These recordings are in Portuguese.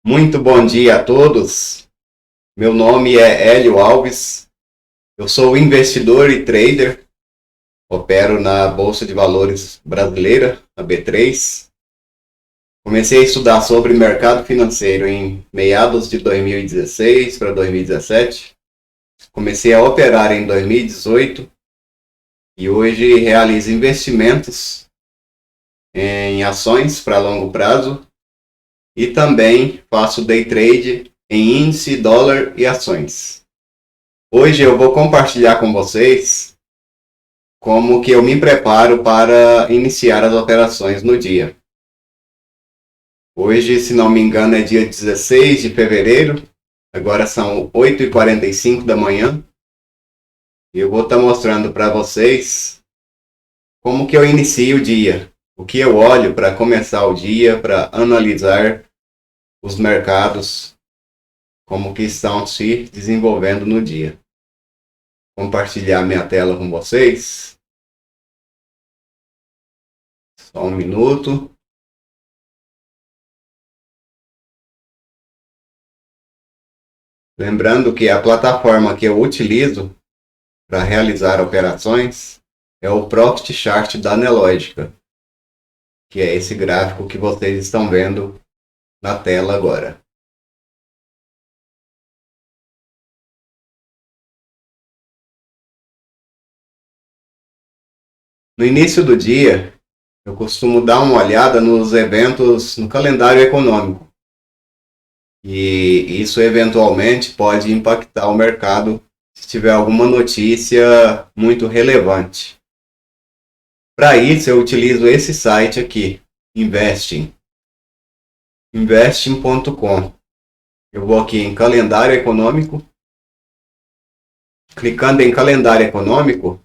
Muito bom dia a todos. Meu nome é Hélio Alves. Eu sou investidor e trader. Opero na Bolsa de Valores brasileira, a B3. Comecei a estudar sobre mercado financeiro em meados de 2016 para 2017. Comecei a operar em 2018 e hoje realizo investimentos em ações para longo prazo e também faço day trade em índice, dólar e ações. Hoje eu vou compartilhar com vocês como que eu me preparo para iniciar as operações no dia. Hoje, se não me engano, é dia 16 de fevereiro, agora são 8h45 da manhã, e eu vou estar mostrando para vocês como que eu inicio o dia, o que eu olho para começar o dia, para analisar os mercados, como que estão se desenvolvendo no dia. Compartilhar minha tela com vocês. Só um minuto. Lembrando que a plataforma que eu utilizo para realizar operações é o Profit Chart da Nelogica, que é esse gráfico que vocês estão vendo na tela agora. No início do dia, eu costumo dar uma olhada nos eventos no calendário econômico. E isso eventualmente pode impactar o mercado se tiver alguma notícia muito relevante. Para isso, eu utilizo esse site aqui, investing.com. Eu vou aqui em calendário econômico. Clicando em calendário econômico,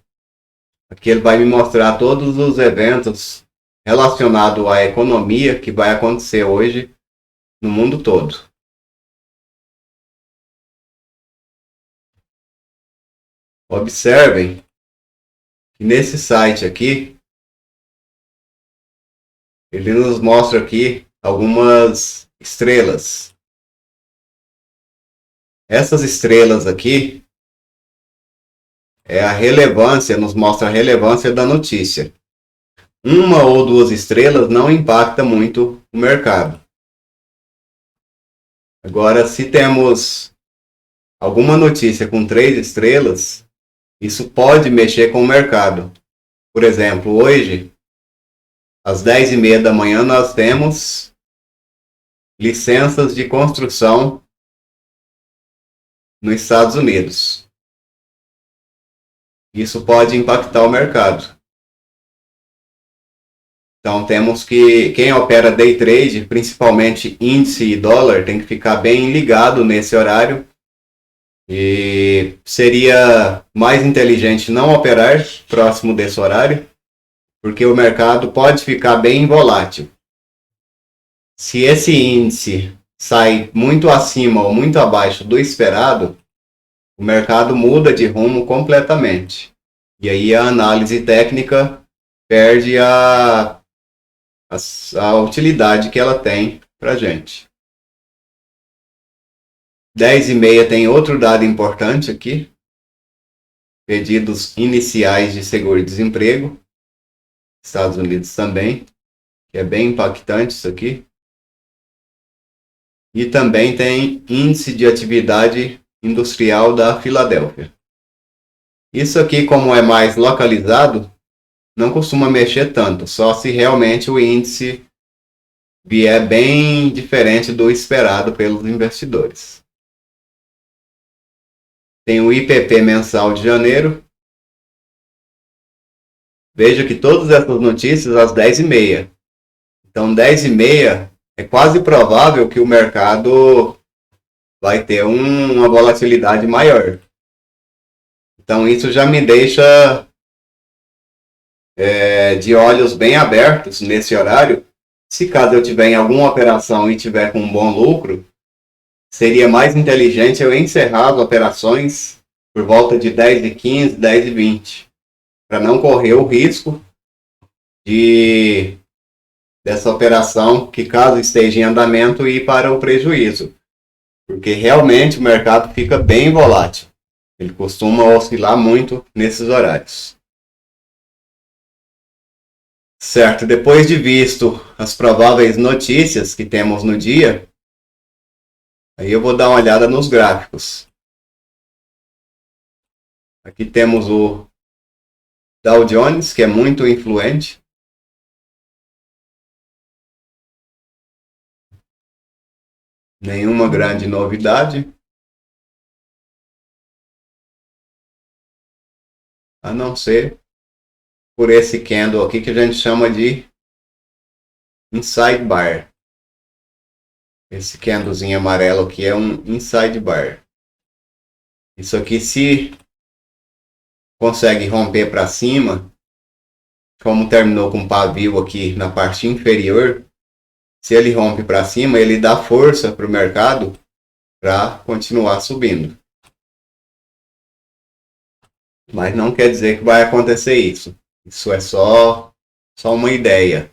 aqui ele vai me mostrar todos os eventos relacionados à economia que vai acontecer hoje no mundo todo. Observem que nesse site aqui, ele nos mostra aqui algumas estrelas. Essas estrelas aqui é a relevância, nos mostra a relevância da notícia. Uma ou duas estrelas não impacta muito o mercado. Agora, se temos alguma notícia com 3 estrelas, isso pode mexer com o mercado. Por exemplo, hoje, às 10h30 da manhã, nós temos licenças de construção nos Estados Unidos. Isso pode impactar o mercado. Então temos que, quem opera day trade, principalmente índice e dólar, tem que ficar bem ligado nesse horário. E seria mais inteligente não operar próximo desse horário, porque o mercado pode ficar bem volátil. Se esse índice sai muito acima ou muito abaixo do esperado, o mercado muda de rumo completamente. E aí a análise técnica perde a utilidade que ela tem para a gente. 10h30 tem outro dado importante aqui. Pedidos iniciais de seguro-desemprego. Estados Unidos também, que é bem impactante isso aqui. E também tem índice de atividade industrial da Filadélfia. Isso aqui, como é mais localizado, não costuma mexer tanto, só se realmente o índice vier bem diferente do esperado pelos investidores. Tem o IPP mensal de janeiro. Veja que todas essas notícias às 10h30. Então, 10h30 é quase provável que o mercado vai ter uma volatilidade maior. Então, isso já me deixa de olhos bem abertos nesse horário. Se caso eu tiver em alguma operação e tiver com um bom lucro, seria mais inteligente eu encerrar as operações por volta de 10h15, 10h20, para não correr o risco de dessa operação que, caso esteja em andamento, ir para o prejuízo, porque realmente o mercado fica bem volátil. Ele costuma oscilar muito nesses horários. Certo, depois de visto as prováveis notícias que temos no dia, aí eu vou dar uma olhada nos gráficos. Aqui temos o Dow Jones, que é muito influente. Nenhuma grande novidade. A não ser por esse candle aqui que a gente chama de inside bar. Esse candlezinho amarelo aqui é um inside bar. Isso aqui, se consegue romper para cima, como terminou com pavio aqui na parte inferior, se ele rompe para cima, ele dá força para o mercado para continuar subindo. Mas não quer dizer que vai acontecer isso. Isso é só uma ideia.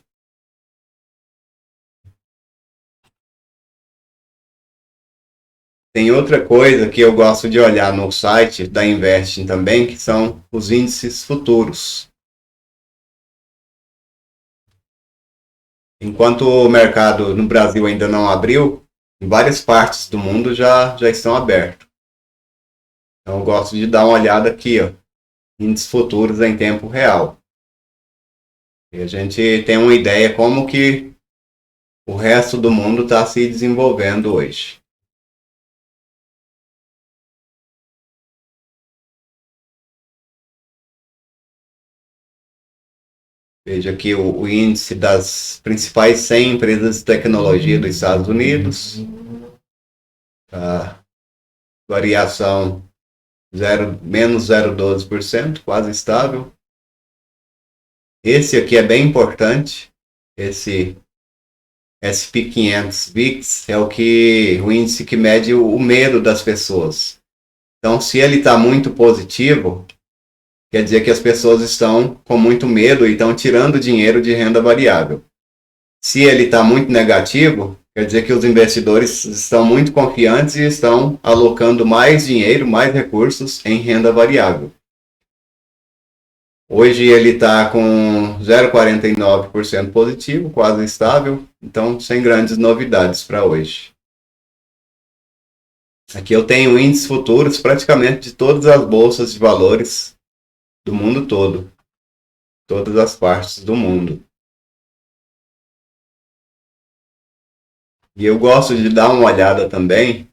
Tem outra coisa que eu gosto de olhar no site da Investing também, que são os índices futuros. Enquanto o mercado no Brasil ainda não abriu, em várias partes do mundo já estão abertos. Então eu gosto de dar uma olhada aqui, ó, índices futuros em tempo real. E a gente tem uma ideia como que o resto do mundo está se desenvolvendo hoje. Veja aqui o índice das principais 100 empresas de tecnologia dos Estados Unidos. A variação menos 0,12%, quase estável. Esse aqui é bem importante. Esse SP500 VIX é o índice que mede o medo das pessoas. Então, se ele está muito positivo, quer dizer que as pessoas estão com muito medo e estão tirando dinheiro de renda variável. Se ele está muito negativo, quer dizer que os investidores estão muito confiantes e estão alocando mais dinheiro, mais recursos em renda variável. Hoje ele está com 0,49% positivo, quase estável, então sem grandes novidades para hoje. Aqui eu tenho índices futuros praticamente de todas as bolsas de valores do mundo todo, todas as partes do mundo. E eu gosto de dar uma olhada também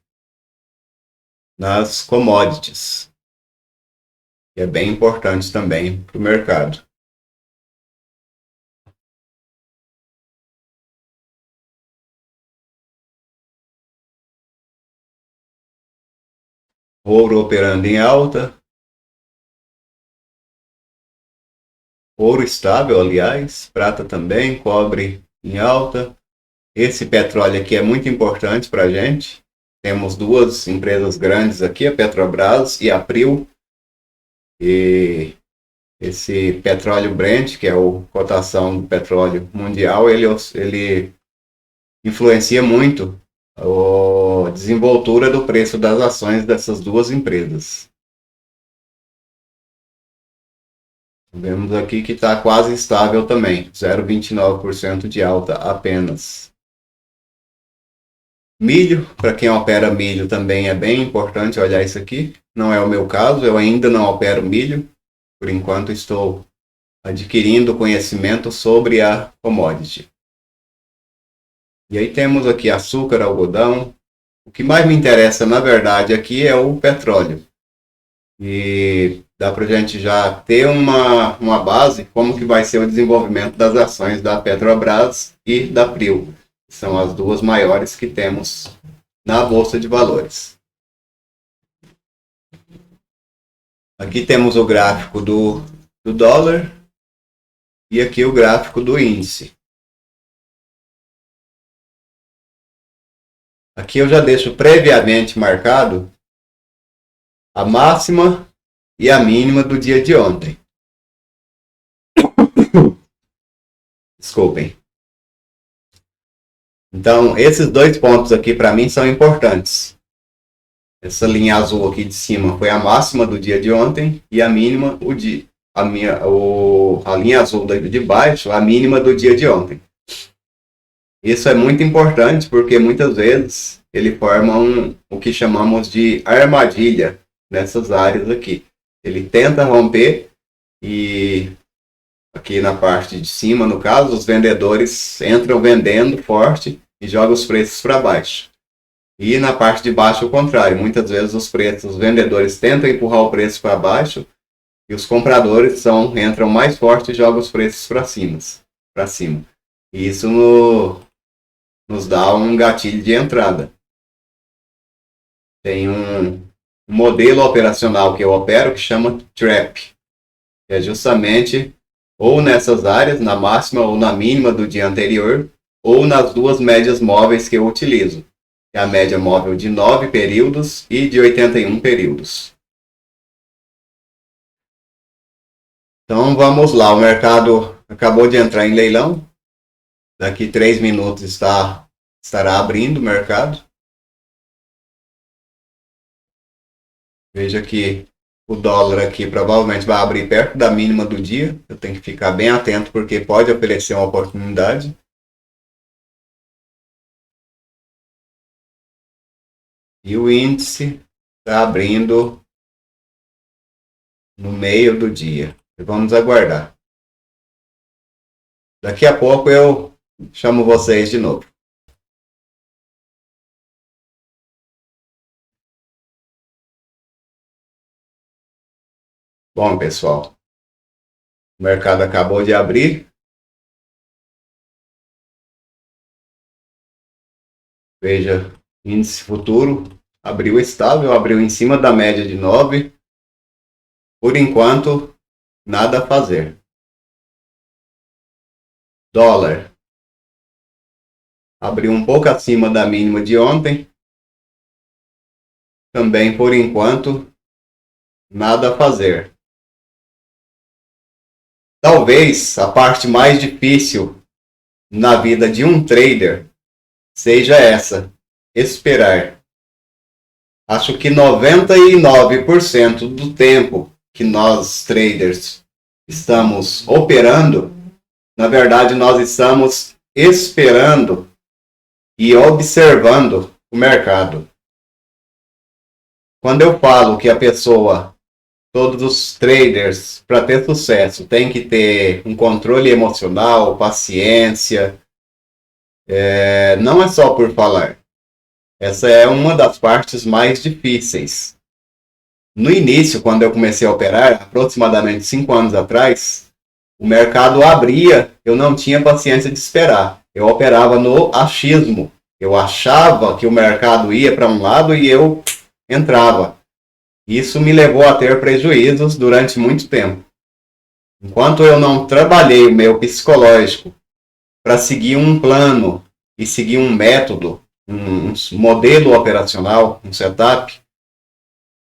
nas commodities, que é bem importante também para o mercado. Ouro operando em alta. Ouro estável, aliás. Prata também. Cobre em alta. Esse petróleo aqui é muito importante para a gente. Temos duas empresas grandes aqui, a Petrobras e a Prio. E esse petróleo Brent, que é a cotação do petróleo mundial, ele influencia muito a desenvoltura do preço das ações dessas duas empresas. Vemos aqui que está quase estável também, 0,29% de alta apenas. Milho, para quem opera milho também é bem importante olhar isso aqui. Não é o meu caso, eu ainda não opero milho. Por enquanto estou adquirindo conhecimento sobre a commodity. E aí temos aqui açúcar, algodão. O que mais me interessa, na verdade, aqui é o petróleo. E dá para a gente já ter uma base como que vai ser o desenvolvimento das ações da Petrobras e da Prio. São as duas maiores que temos na Bolsa de Valores. Aqui temos o gráfico do dólar e aqui o gráfico do índice. Aqui eu já deixo previamente marcado a máxima e a mínima do dia de ontem. Desculpem. Então, esses dois pontos aqui para mim são importantes. Essa linha azul aqui de cima foi a máxima do dia de ontem e a mínima a linha azul de baixo, a mínima do dia de ontem. Isso é muito importante porque muitas vezes ele forma o que chamamos de armadilha nessas áreas aqui. Ele tenta romper e aqui na parte de cima, no caso, os vendedores entram vendendo forte e jogam os preços para baixo. E na parte de baixo o contrário, muitas vezes os vendedores tentam empurrar o preço para baixo e os compradores entram mais forte e jogam os preços para cima. E isso nos dá um gatilho de entrada. Tem um modelo operacional que eu opero que chama Trap, que é justamente ou nessas áreas, na máxima ou na mínima do dia anterior, ou nas duas médias móveis que eu utilizo, que é a média móvel de 9 períodos e de 81 períodos. Então vamos lá, o mercado acabou de entrar em leilão, daqui 3 minutos estará abrindo o mercado. Veja que o dólar aqui provavelmente vai abrir perto da mínima do dia. Eu tenho que ficar bem atento porque pode oferecer uma oportunidade. E o índice está abrindo no meio do dia. Vamos aguardar. Daqui a pouco eu chamo vocês de novo. Bom, pessoal, o mercado acabou de abrir. Veja, índice futuro abriu estável, abriu em cima da média de 9. Por enquanto, nada a fazer. Dólar abriu um pouco acima da mínima de ontem. Também, por enquanto, nada a fazer. Talvez a parte mais difícil na vida de um trader seja essa: esperar. Acho que 99% do tempo que nós traders estamos operando, na verdade nós estamos esperando e observando o mercado. Quando eu falo que a pessoa, todos os traders, para ter sucesso, tem que ter um controle emocional, paciência, não é só por falar. Essa é uma das partes mais difíceis. No início, quando eu comecei a operar, aproximadamente 5 anos atrás, o mercado abria, eu não tinha paciência de esperar. Eu operava no achismo. Eu achava que o mercado ia para um lado e eu entrava. Isso me levou a ter prejuízos durante muito tempo. Enquanto eu não trabalhei o meu psicológico para seguir um plano e seguir um método, um modelo operacional, um setup,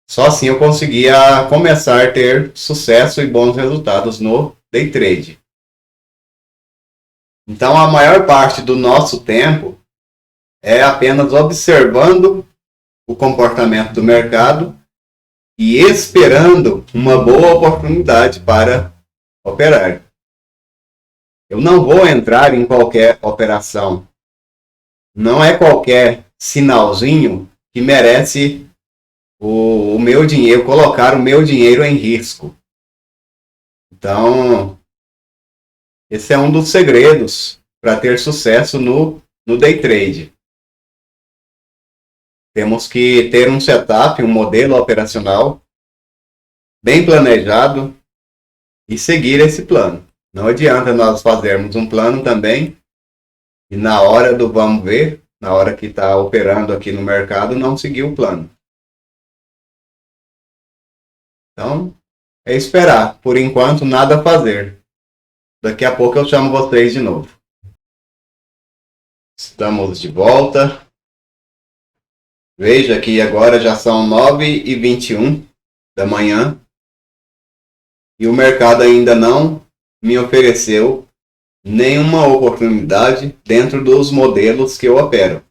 só assim eu conseguia começar a ter sucesso e bons resultados no day trade. Então a maior parte do nosso tempo é apenas observando o comportamento do mercado e esperando uma boa oportunidade para operar. Eu não vou entrar em qualquer operação. Não é qualquer sinalzinho que merece o meu dinheiro, colocar o meu dinheiro em risco. Então, esse é um dos segredos para ter sucesso no day trade. Temos que ter um setup, um modelo operacional bem planejado e seguir esse plano. Não adianta nós fazermos um plano também e na hora do vamos ver, na hora que está operando aqui no mercado, não seguir o plano. Então, é esperar. Por enquanto, nada a fazer. Daqui a pouco eu chamo vocês de novo. Estamos de volta. Veja que agora já são 9h21 da manhã e o mercado ainda não me ofereceu nenhuma oportunidade dentro dos modelos que eu opero.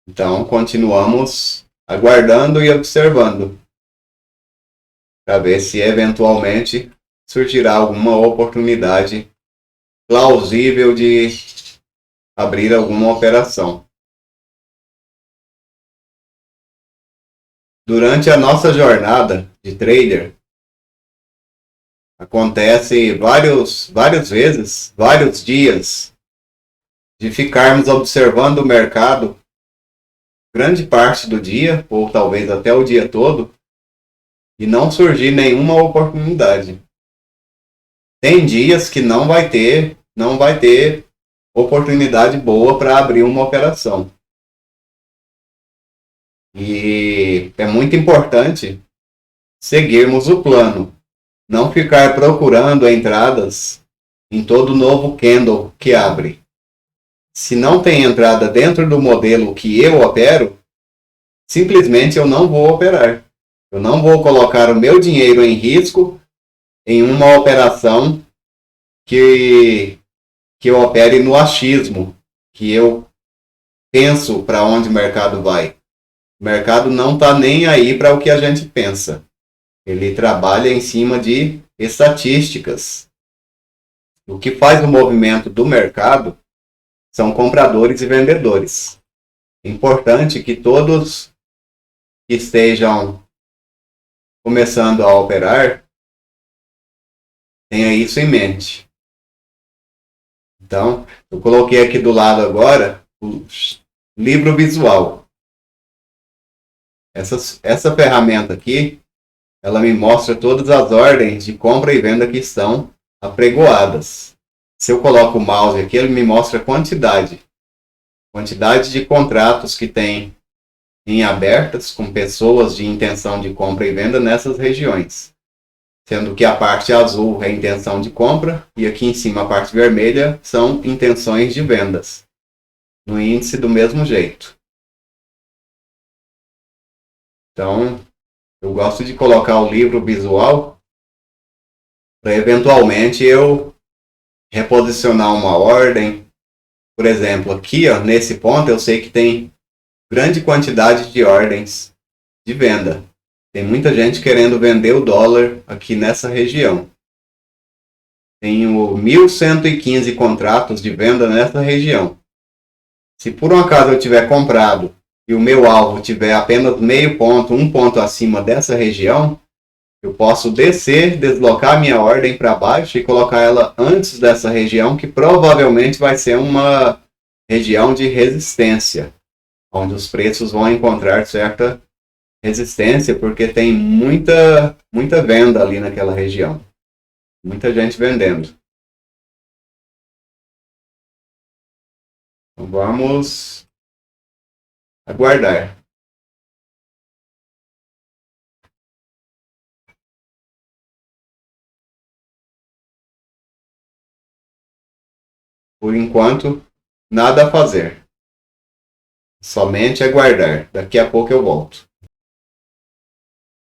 Então, continuamos aguardando e observando para ver se eventualmente surgirá alguma oportunidade plausível de abrir alguma operação. Durante a nossa jornada de trader, acontece várias vezes, vários dias, de ficarmos observando o mercado grande parte do dia, ou talvez até o dia todo, e não surgir nenhuma oportunidade. Tem dias que não vai ter oportunidade boa para abrir uma operação. E é muito importante seguirmos o plano, não ficar procurando entradas em todo novo candle que abre. Se não tem entrada dentro do modelo que eu opero, simplesmente eu não vou operar. Eu não vou colocar o meu dinheiro em risco em uma operação que eu opere no achismo, que eu penso para onde o mercado vai. O mercado não está nem aí para o que a gente pensa. Ele trabalha em cima de estatísticas. O que faz o movimento do mercado são compradores e vendedores. É importante que todos que estejam começando a operar tenham isso em mente. Então, eu coloquei aqui do lado agora o livro visual. Essa ferramenta aqui, ela me mostra todas as ordens de compra e venda que estão apregoadas. Se eu coloco o mouse aqui, ele me mostra a quantidade de contratos que tem em abertas com pessoas de intenção de compra e venda nessas regiões. Sendo que a parte azul é intenção de compra e aqui em cima a parte vermelha são intenções de vendas. No índice do mesmo jeito. Então, eu gosto de colocar o livro visual para eventualmente eu reposicionar uma ordem. Por exemplo, aqui ó, nesse ponto eu sei que tem grande quantidade de ordens de venda. Tem muita gente querendo vender o dólar aqui nessa região. Tenho 1.115 contratos de venda nessa região. Se por um acaso eu tiver comprado e o meu alvo tiver apenas meio ponto, um ponto acima dessa região, eu posso deslocar minha ordem para baixo e colocar ela antes dessa região, que provavelmente vai ser uma região de resistência, onde os preços vão encontrar certa resistência, porque tem muita venda ali naquela região. Muita gente vendendo. Então vamos aguardar. Por enquanto, nada a fazer. Somente aguardar. Daqui a pouco eu volto.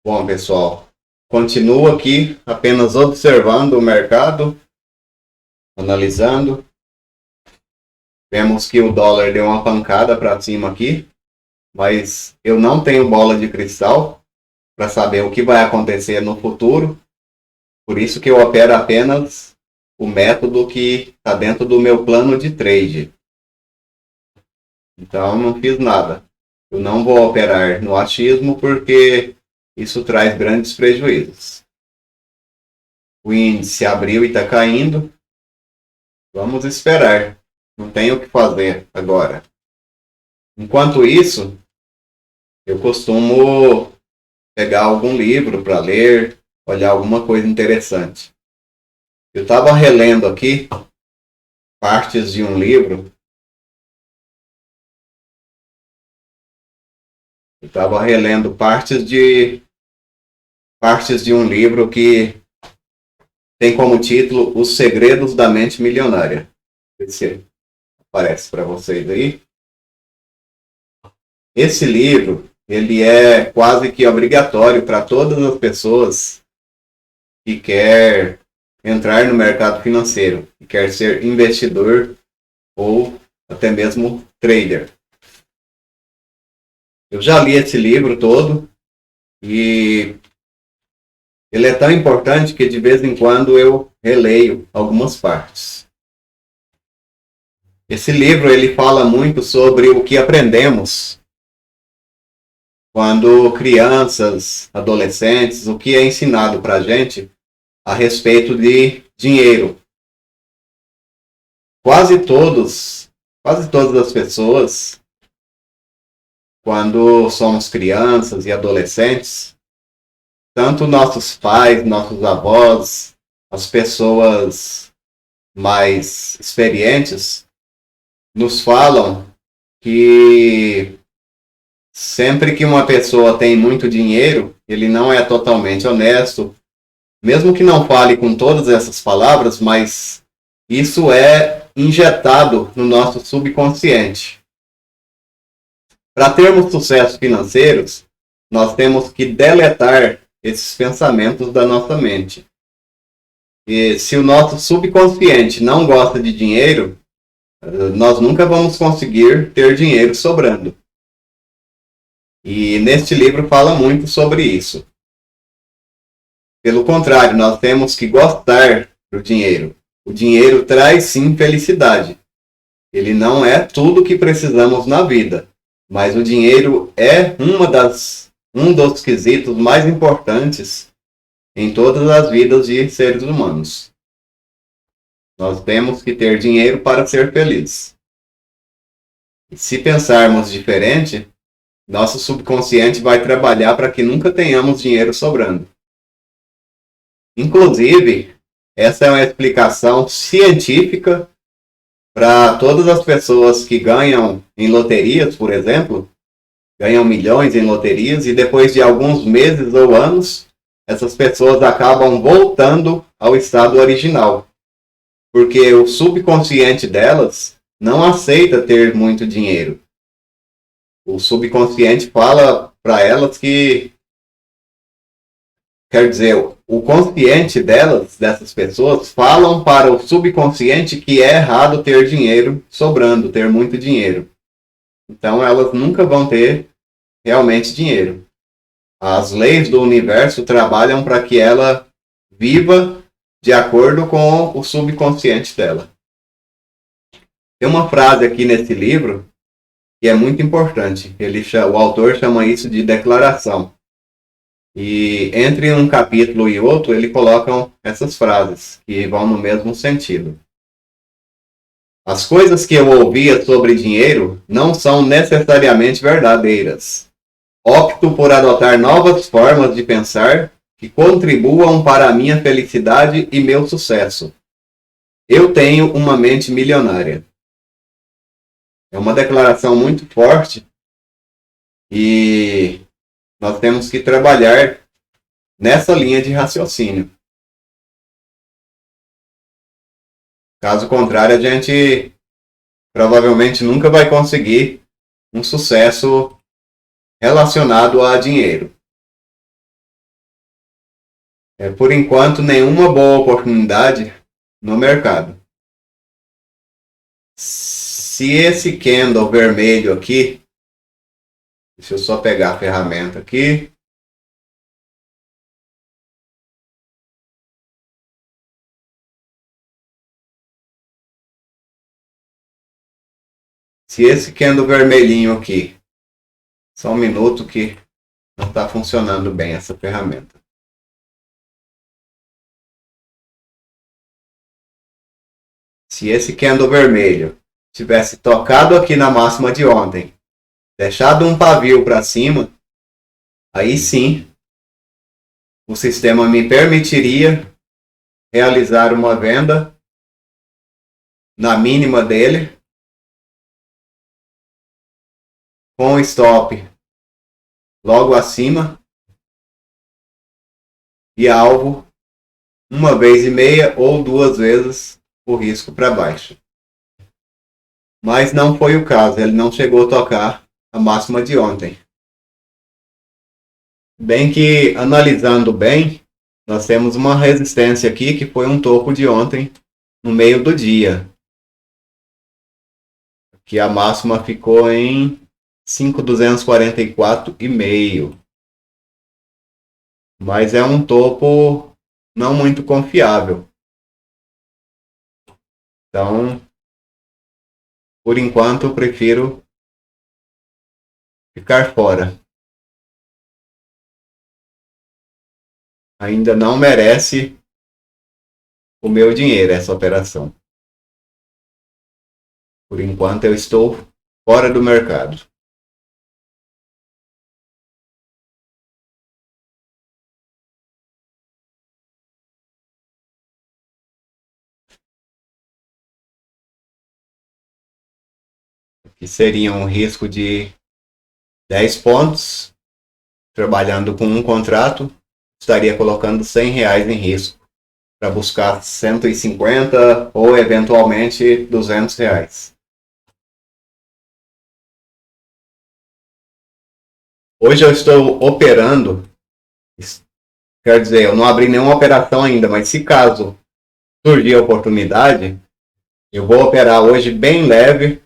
Bom, pessoal, continuo aqui apenas observando o mercado, analisando. Vemos que o dólar deu uma pancada para cima aqui, mas eu não tenho bola de cristal para saber o que vai acontecer no futuro. Por isso que eu opero apenas o método que está dentro do meu plano de trade. Então não fiz nada. Eu não vou operar no achismo porque isso traz grandes prejuízos. O índice abriu e está caindo. Vamos esperar. Não tenho o que fazer agora. Enquanto isso, eu costumo pegar algum livro para ler, olhar alguma coisa interessante. Eu estava relendo aqui partes de um livro. Eu estava relendo partes de um livro que tem como título Os Segredos da Mente Milionária. Esse aparece para vocês aí. Esse livro, ele é quase que obrigatório para todas as pessoas que quer entrar no mercado financeiro e quer ser investidor ou até mesmo trader. Eu já li esse livro todo e ele é tão importante que de vez em quando eu releio algumas partes. Esse livro ele fala muito sobre o que aprendemos quando crianças, adolescentes, o que é ensinado para a gente a respeito de dinheiro. Quase todas as pessoas, quando somos crianças e adolescentes, tanto nossos pais, nossos avós, as pessoas mais experientes, nos falam que sempre que uma pessoa tem muito dinheiro, ele não é totalmente honesto, mesmo que não fale com todas essas palavras, mas isso é injetado no nosso subconsciente. Para termos sucesso financeiro, nós temos que deletar esses pensamentos da nossa mente. E se o nosso subconsciente não gosta de dinheiro, nós nunca vamos conseguir ter dinheiro sobrando. E neste livro fala muito sobre isso. Pelo contrário, nós temos que gostar do dinheiro. O dinheiro traz sim felicidade. Ele não é tudo que precisamos na vida, mas o dinheiro é um dos quesitos mais importantes em todas as vidas de seres humanos. Nós temos que ter dinheiro para ser felizes. E se pensarmos diferente, nosso subconsciente vai trabalhar para que nunca tenhamos dinheiro sobrando. Inclusive, essa é uma explicação científica para todas as pessoas que ganham em loterias, por exemplo, ganham milhões em loterias e depois de alguns meses ou anos, essas pessoas acabam voltando ao estado original. Porque o subconsciente delas não aceita ter muito dinheiro. O subconsciente fala para elas que... Quer dizer, o consciente delas, dessas pessoas, falam para o subconsciente que é errado ter dinheiro sobrando, ter muito dinheiro. Então elas nunca vão ter realmente dinheiro. As leis do universo trabalham para que ela viva de acordo com o subconsciente dela. Tem uma frase aqui nesse livro que é muito importante. O autor chama isso de declaração. E entre um capítulo e outro, ele coloca essas frases que vão no mesmo sentido. As coisas que eu ouvia sobre dinheiro não são necessariamente verdadeiras. Opto por adotar novas formas de pensar que contribuam para a minha felicidade e meu sucesso. Eu tenho uma mente milionária. É uma declaração muito forte e nós temos que trabalhar nessa linha de raciocínio. Caso contrário, a gente provavelmente nunca vai conseguir um sucesso relacionado a dinheiro. Por enquanto, nenhuma boa oportunidade no mercado. Se esse candle vermelho aqui, deixa eu só pegar a ferramenta aqui. Se esse candle vermelhinho aqui, só um minuto que não está funcionando bem essa ferramenta. Se esse candle vermelho tivesse tocado aqui na máxima de ontem, deixado um pavio para cima, aí sim o sistema me permitiria realizar uma venda na mínima dele, com stop logo acima e alvo uma vez e meia ou duas vezes o risco para baixo. Mas não foi o caso, ele não chegou a tocar a máxima de ontem. Bem que, analisando bem, nós temos uma resistência aqui que foi um topo de ontem no meio do dia. Que a máxima ficou em 5.244,5. Mas é um topo não muito confiável. Então, por enquanto, eu prefiro ficar fora. Ainda não merece o meu dinheiro essa operação. Por enquanto, eu estou fora do mercado. Que seria um risco de 10 pontos, trabalhando com um contrato, estaria colocando R$ 100 em risco, para buscar 150 ou eventualmente R$ 200. Hoje eu estou operando, quer dizer, eu não abri nenhuma operação ainda, mas se caso surgir a oportunidade, eu vou operar hoje bem leve,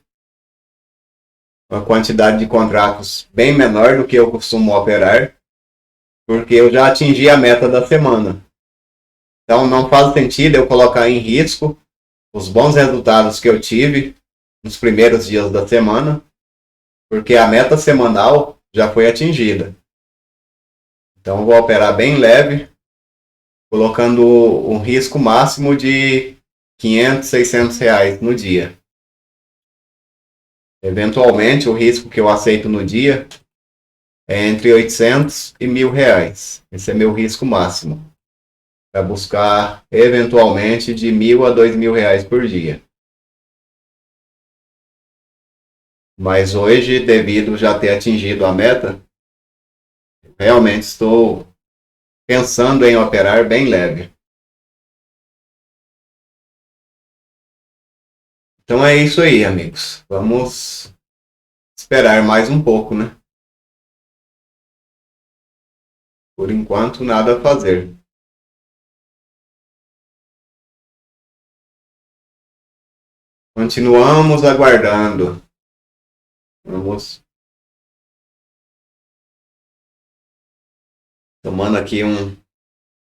uma quantidade de contratos bem menor do que eu costumo operar, porque eu já atingi a meta da semana. Então não faz sentido eu colocar em risco os bons resultados que eu tive nos primeiros dias da semana, porque a meta semanal já foi atingida. Então eu vou operar bem leve, colocando um risco máximo de R$ 500, R$ 600 no dia. Eventualmente, o risco que eu aceito no dia é entre 800 e R$ 1.000. Esse é meu risco máximo, para buscar eventualmente de R$ 1.000 a R$ 2.000 por dia. Mas hoje, devido já ter atingido a meta, realmente estou pensando em operar bem leve. Então é isso aí, amigos. Vamos esperar mais um pouco, né? Por enquanto, nada a fazer. Continuamos aguardando. Vamos tomando aqui um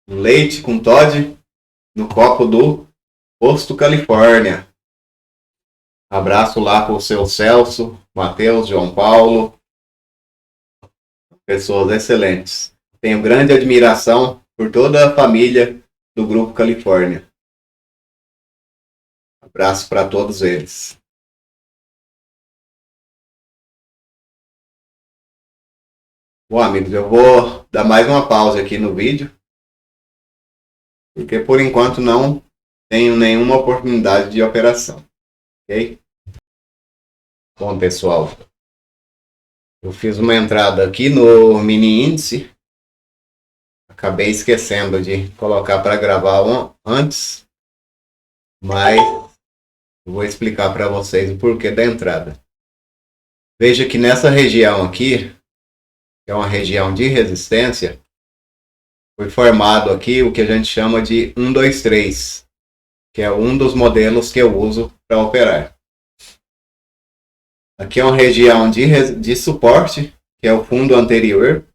leite com Toddy no copo do Posto Califórnia. Abraço lá para o seu Celso, Matheus, João Paulo. Pessoas excelentes. Tenho grande admiração por toda a família do Grupo Califórnia. Abraço para todos eles. Bom, amigos, eu vou dar mais uma pausa aqui no vídeo, porque por enquanto não tenho nenhuma oportunidade de operação. Ok? Bom, pessoal, eu fiz uma entrada aqui no mini índice. Acabei esquecendo de colocar para gravar antes, mas eu vou explicar para vocês o porquê da entrada. Veja que nessa região aqui, que é uma região de resistência, foi formado aqui o que a gente chama de 1, 2, 3, que é um dos modelos que eu uso para operar. Aqui é uma região de suporte, que é o fundo anterior,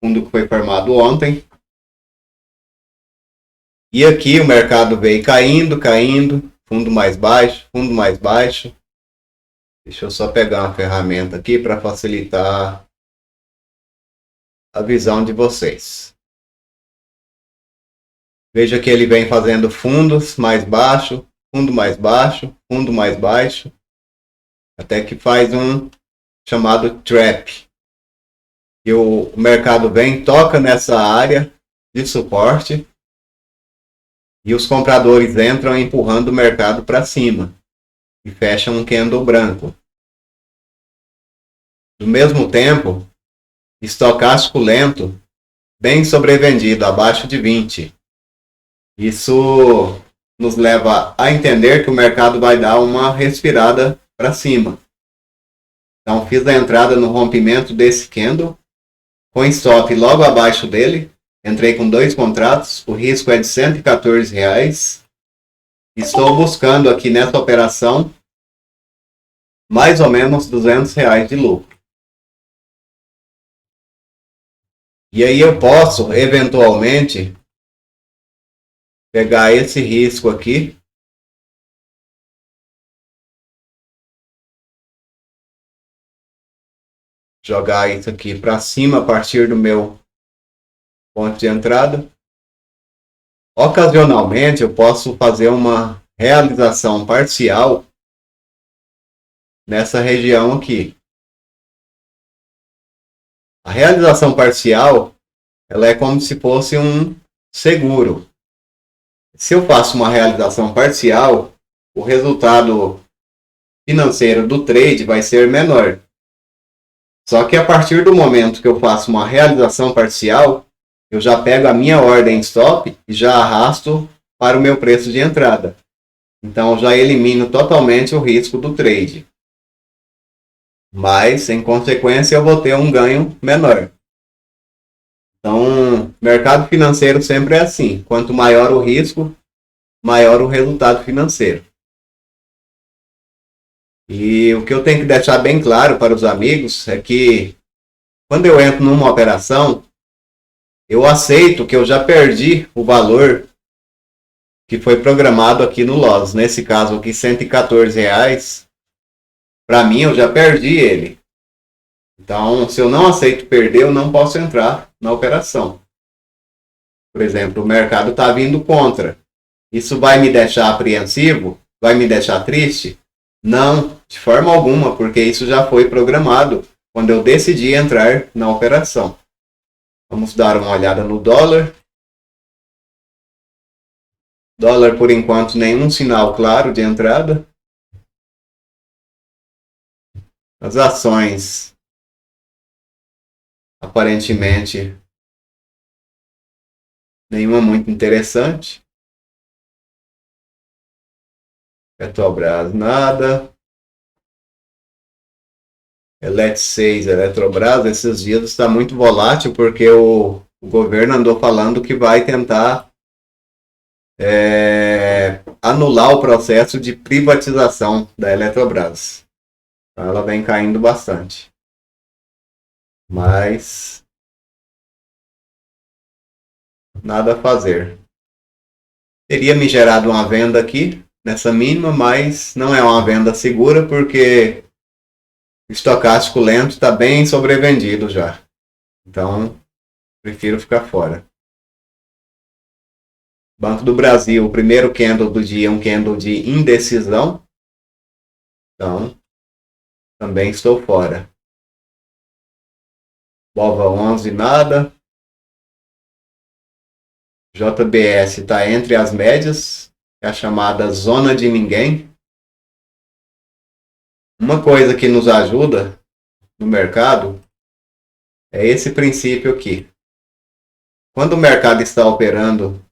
fundo que foi formado ontem. E aqui o mercado veio caindo, fundo mais baixo. Deixa eu só pegar uma ferramenta aqui para facilitar a visão de vocês. Veja que ele vem fazendo fundos mais baixo, fundo mais baixo, fundo mais baixo, até que faz um chamado trap. E o mercado vem, toca nessa área de suporte e os compradores entram empurrando o mercado para cima e fecham um candle branco. No mesmo tempo, estocástico lento, bem sobrevendido, abaixo de 20. Isso nos leva a entender que o mercado vai dar uma respirada para cima. Então fiz a entrada no rompimento desse candle, com stop logo abaixo dele, Entrei com 2 contratos, o risco é de R$ 114. Estou buscando aqui nessa operação mais ou menos R$ 200 de lucro. E aí eu posso, eventualmente, pegar esse risco aqui jogar isso aqui para cima a partir do meu ponto de entrada. Ocasionalmente eu posso fazer uma realização parcial nessa região aqui. A realização parcial, ela é como se fosse um seguro. Se eu faço uma realização parcial, o resultado financeiro do trade vai ser menor. Só que a partir do momento que eu faço uma realização parcial, eu já pego a minha ordem stop e já arrasto para o meu preço de entrada. Então já elimino totalmente o risco do trade. Mas, em consequência, eu vou ter um ganho menor. Então, mercado financeiro sempre é assim. Quanto maior o risco, maior o resultado financeiro. E o que eu tenho que deixar bem claro para os amigos é que quando eu entro numa operação, eu aceito que eu já perdi o valor que foi programado aqui no LOS. Nesse caso aqui, R$ 114. Para mim, eu já perdi ele. Então, se eu não aceito perder, eu não posso entrar na operação. Por exemplo, o mercado está vindo contra. Isso vai me deixar apreensivo? Vai me deixar triste? Não, de forma alguma, porque isso já foi programado quando eu decidi entrar na operação. Vamos dar uma olhada no dólar. Dólar, por enquanto, nenhum sinal claro de entrada. As ações, aparentemente, nenhuma muito interessante. Petrobras, nada. Elet 6, Eletrobras, esses dias está muito volátil porque o governo andou falando que vai tentar anular o processo de privatização da Eletrobras. Então ela vem caindo bastante. Mas nada a fazer. Teria me gerado uma venda aqui nessa mínima, mas não é uma venda segura porque o estocástico lento está bem sobrevendido já. Então, prefiro ficar fora. Banco do Brasil, o primeiro candle do dia é um candle de indecisão. Então, também estou fora. BOVA 11, nada. JBS está entre as médias, é a chamada zona de ninguém. Uma coisa que nos ajuda no mercado é esse princípio aqui. Quando o mercado está operando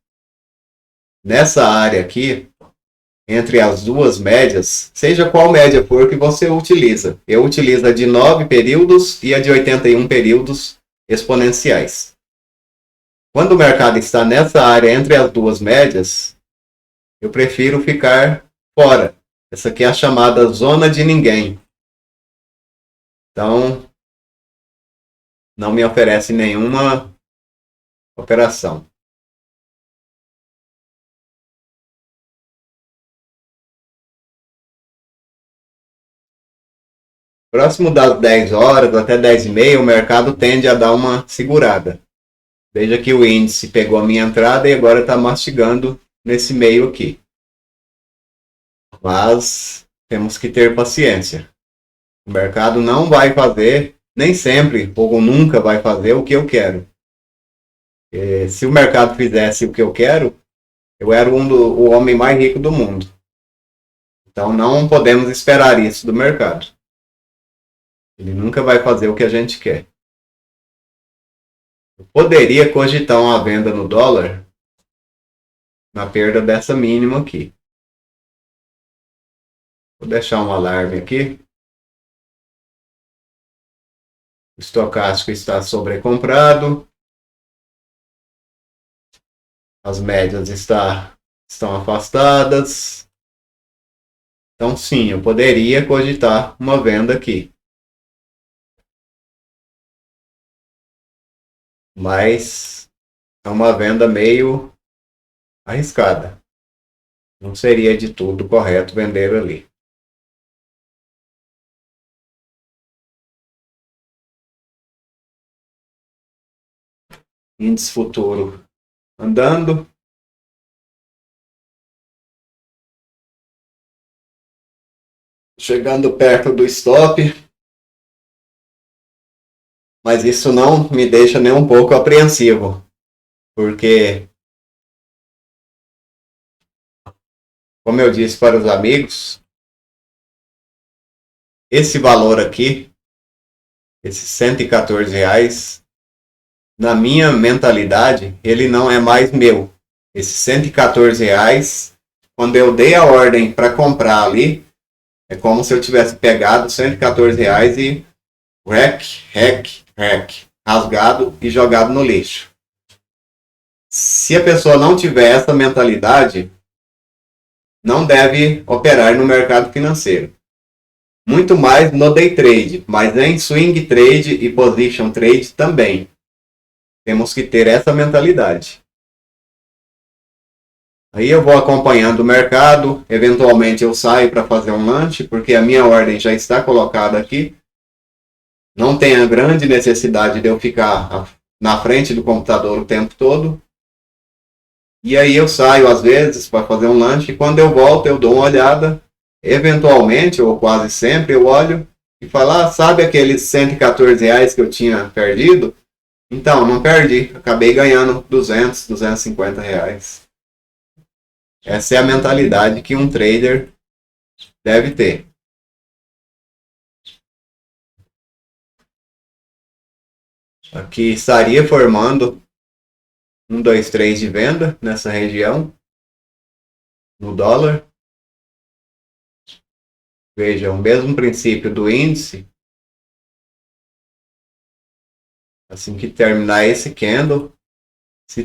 nessa área aqui, entre as duas médias, seja qual média for que você utiliza. Eu utilizo a de 9 períodos e a de 81 períodos exponenciais. Quando o mercado está nessa área entre as duas médias, eu prefiro ficar fora. Essa aqui é a chamada zona de ninguém. Então, não me oferece nenhuma operação. Próximo das 10 horas, até 10h30, o mercado tende a dar uma segurada. Veja que o índice pegou a minha entrada e agora está mastigando nesse meio aqui. Mas temos que ter paciência. O mercado não vai fazer, nem sempre ou nunca vai fazer o que eu quero. E se o mercado fizesse o que eu quero, eu era o homem mais rico do mundo. Então não podemos esperar isso do mercado. Ele nunca vai fazer o que a gente quer. Eu poderia cogitar uma venda no dólar na perda dessa mínima aqui. Vou deixar um alarme aqui. O estocástico está sobrecomprado. As médias estão afastadas. Então, sim, eu poderia cogitar uma venda aqui. Mas é uma venda meio arriscada. Não seria de tudo correto vender ali. Índice futuro andando. Chegando perto do stop. Mas isso não me deixa nem um pouco apreensivo. Porque, como eu disse para os amigos, esse valor aqui, esses R$ 114, na minha mentalidade, ele não é mais meu. Esses R$ 114, quando eu dei a ordem para comprar ali, é como se eu tivesse pegado R$ 114 e rasgado e jogado no lixo. Se a pessoa não tiver essa mentalidade, não deve operar no mercado financeiro. Muito mais no day trade, mas em swing trade e position trade também. Temos que ter essa mentalidade. Aí eu vou acompanhando o mercado, eventualmente eu saio para fazer um lanche, porque a minha ordem já está colocada aqui. Não tem a grande necessidade de eu ficar na frente do computador o tempo todo. E aí eu saio às vezes para fazer um lanche e quando eu volto eu dou uma olhada, eventualmente ou quase sempre eu olho e falo, sabe aqueles R$ 114 que eu tinha perdido? Então, não perdi, acabei ganhando R$ 250. Essa é a mentalidade que um trader deve ter. Aqui estaria formando 1, 2, 3 de venda nessa região, no dólar. Veja, o mesmo princípio do índice. Assim que terminar esse candle, se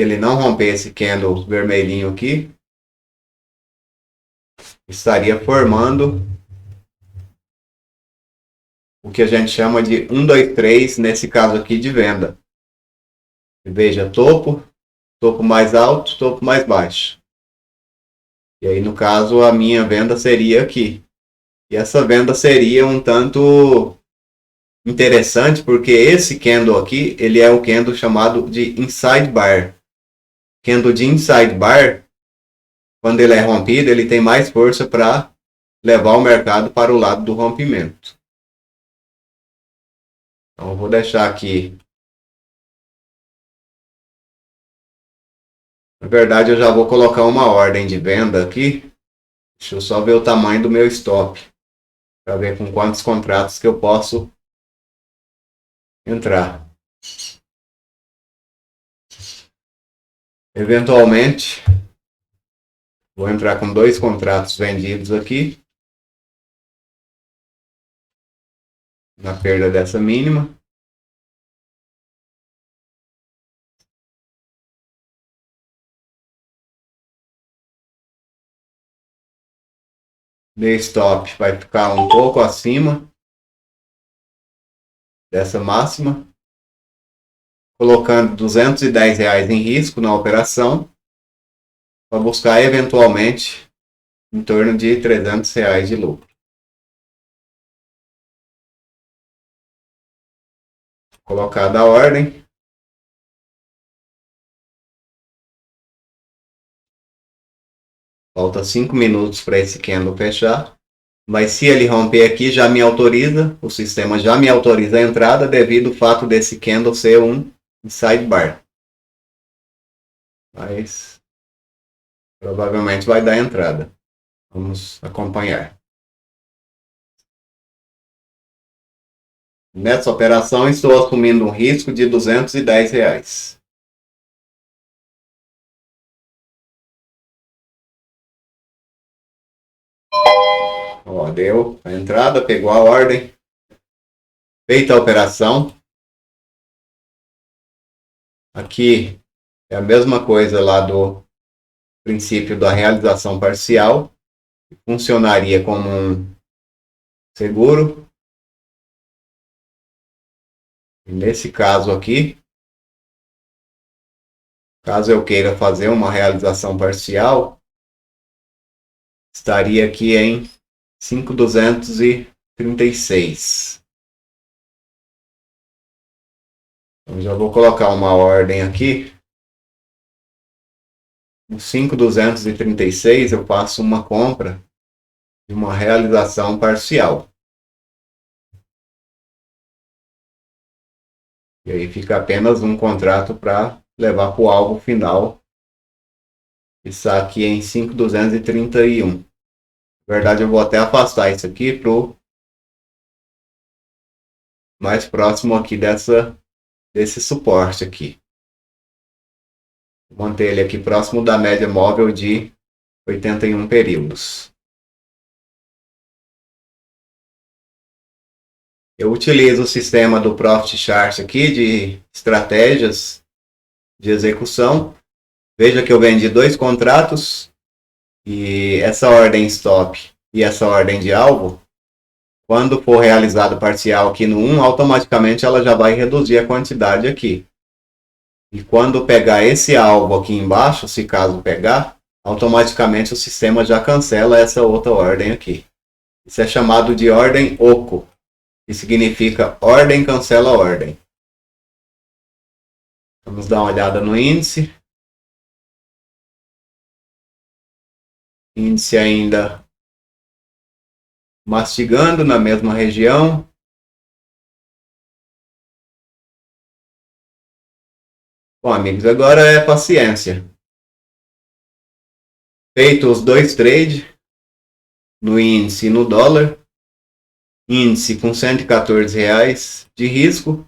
ele não romper esse candle vermelhinho aqui, estaria formando o que a gente chama de 1, 2, 3, nesse caso aqui de venda. Veja, topo mais alto, topo mais baixo. E aí, no caso, a minha venda seria aqui. E essa venda seria um tanto interessante, porque esse candle aqui, ele é o candle chamado de inside bar. Candle de inside bar, quando ele é rompido, ele tem mais força para levar o mercado para o lado do rompimento. Então, eu vou deixar aqui. Na verdade, eu já vou colocar uma ordem de venda aqui. Deixa eu só ver o tamanho do meu stop, para ver com quantos contratos que eu posso entrar. Eventualmente, vou entrar com 2 contratos vendidos aqui, na perda dessa mínima. Meu stop vai ficar um pouco acima dessa máxima, colocando R$ 210 em risco na operação, para buscar eventualmente em torno de R$ 300 de lucro. Colocada a ordem. Falta 5 minutos para esse candle fechar. Mas se ele romper aqui, já me autoriza, o sistema já me autoriza a entrada devido ao fato desse candle ser um sidebar. Mas provavelmente vai dar entrada. Vamos acompanhar. Nessa operação estou assumindo um risco de R$ 210. Ó, deu a entrada, pegou a ordem. Feita a operação. Aqui é a mesma coisa lá do princípio da realização parcial. Funcionaria como um seguro. E nesse caso aqui, caso eu queira fazer uma realização parcial, estaria aqui em 5.236. Então já vou colocar uma ordem aqui. No 5.236 eu faço uma compra de uma realização parcial. E aí fica apenas um contrato para levar para o alvo final. Isso aqui em 5.231. Na verdade, eu vou até afastar isso aqui para o mais próximo aqui desse suporte aqui. Vou manter ele aqui próximo da média móvel de 81 períodos. Eu utilizo o sistema do Profit Chart aqui de estratégias de execução. Veja que eu vendi 2 contratos e essa ordem stop e essa ordem de alvo, quando for realizado parcial aqui no 1, automaticamente ela já vai reduzir a quantidade aqui. E quando pegar esse alvo aqui embaixo, se caso pegar, automaticamente o sistema já cancela essa outra ordem aqui. Isso é chamado de ordem oco, que significa ordem cancela ordem. Vamos dar uma olhada no índice. Índice ainda mastigando na mesma região. Bom, amigos, agora é paciência. Feito os 2 trades, no índice e no dólar. Índice com R$114 de risco.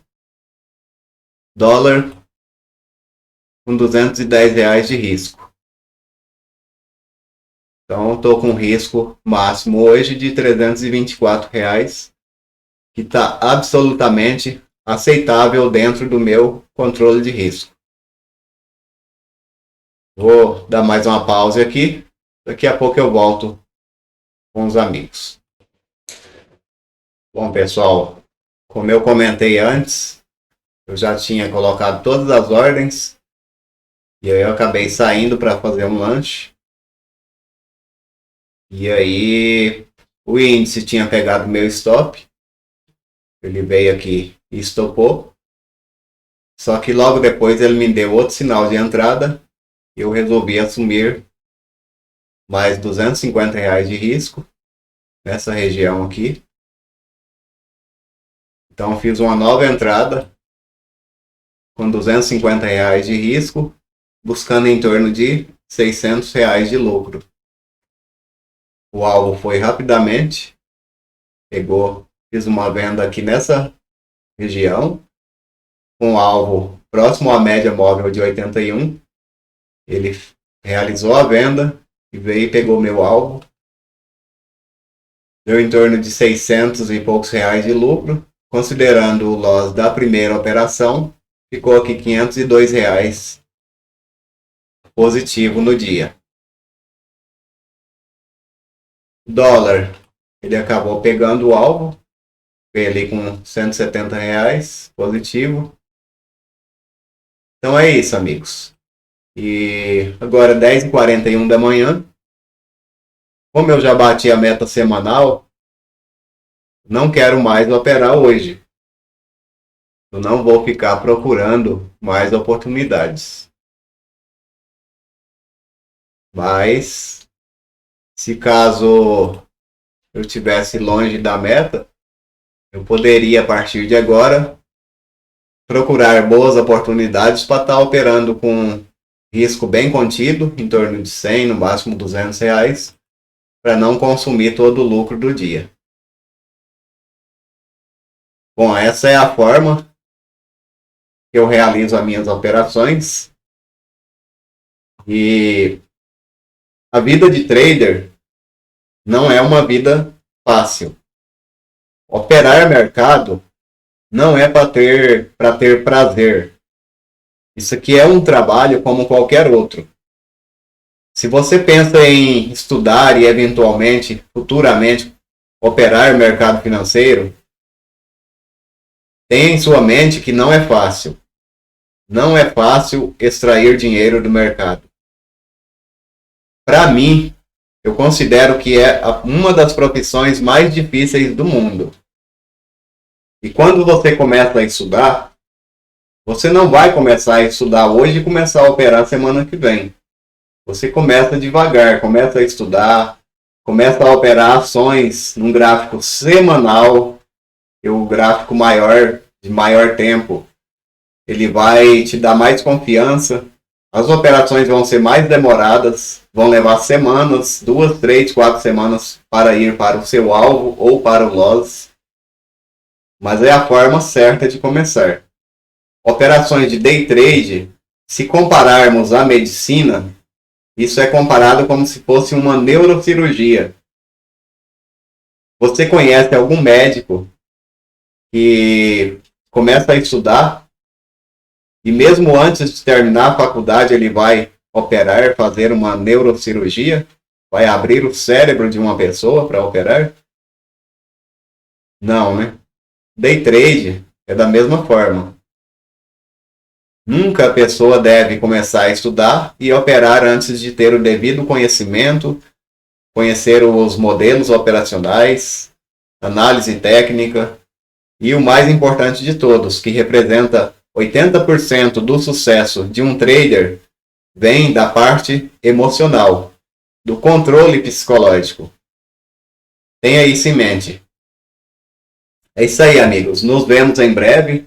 Dólar com R$210 de risco. Então, estou com risco máximo hoje de R$324, que está absolutamente aceitável dentro do meu controle de risco. Vou dar mais uma pausa aqui. Daqui a pouco eu volto com os amigos. Bom, pessoal, como eu comentei antes, eu já tinha colocado todas as ordens e aí eu acabei saindo para fazer um lanche. E aí o índice tinha pegado meu stop. Ele veio aqui e estopou. Só que logo depois ele me deu outro sinal de entrada. Eu resolvi assumir mais R$250 de risco nessa região aqui. Então fiz uma nova entrada com R$250 de risco, buscando em torno de R$600 de lucro. O alvo foi rapidamente, fiz uma venda aqui nessa região, com o alvo próximo à média móvel de 81. Ele realizou a venda e veio e pegou meu alvo. Deu em torno de 600 e poucos reais de lucro. Considerando o loss da primeira operação, ficou aqui R$502 positivo no dia. Dólar, ele acabou pegando o alvo, veio ali com R$170 positivo. Então é isso, amigos. E agora 10h41 da manhã. Como eu já bati a meta semanal, não quero mais operar hoje. Eu não vou ficar procurando mais oportunidades. Mas, se caso eu estivesse longe da meta, eu poderia, a partir de agora, procurar boas oportunidades para estar operando com risco bem contido, em torno de 100, no máximo R$200, para não consumir todo o lucro do dia. Bom, essa é a forma que eu realizo as minhas operações. E a vida de trader não é uma vida fácil. Operar mercado não é para ter prazer. Isso aqui é um trabalho como qualquer outro. Se você pensa em estudar e eventualmente, futuramente, operar no mercado financeiro, tenha em sua mente que não é fácil. Não é fácil extrair dinheiro do mercado. Para mim, eu considero que é uma das profissões mais difíceis do mundo. E quando você começa a estudar, você não vai começar a estudar hoje e começar a operar semana que vem. Você começa devagar, começa a estudar, começa a operar ações num gráfico semanal, e o gráfico maior, de maior tempo, ele vai te dar mais confiança. As operações vão ser mais demoradas, vão levar semanas, 2, 3, 4 semanas para ir para o seu alvo ou para o loss. Mas é a forma certa de começar. Operações de day trade, se compararmos à medicina, isso é comparado como se fosse uma neurocirurgia. Você conhece algum médico que começa a estudar e mesmo antes de terminar a faculdade ele vai operar, fazer uma neurocirurgia? Vai abrir o cérebro de uma pessoa para operar? Não, né? Day trade é da mesma forma. Nunca a pessoa deve começar a estudar e operar antes de ter o devido conhecimento, conhecer os modelos operacionais, análise técnica e o mais importante de todos, que representa 80% do sucesso de um trader, vem da parte emocional, do controle psicológico. Tenha isso em mente. É isso aí, amigos. Nos vemos em breve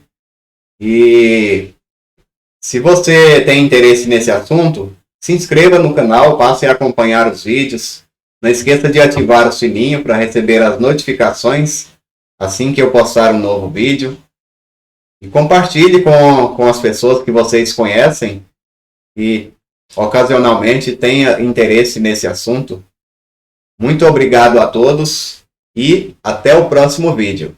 e se você tem interesse nesse assunto, se inscreva no canal, passe a acompanhar os vídeos. Não esqueça de ativar o sininho para receber as notificações assim que eu postar um novo vídeo. E compartilhe com as pessoas que vocês conhecem e ocasionalmente tenha interesse nesse assunto. Muito obrigado a todos e até o próximo vídeo.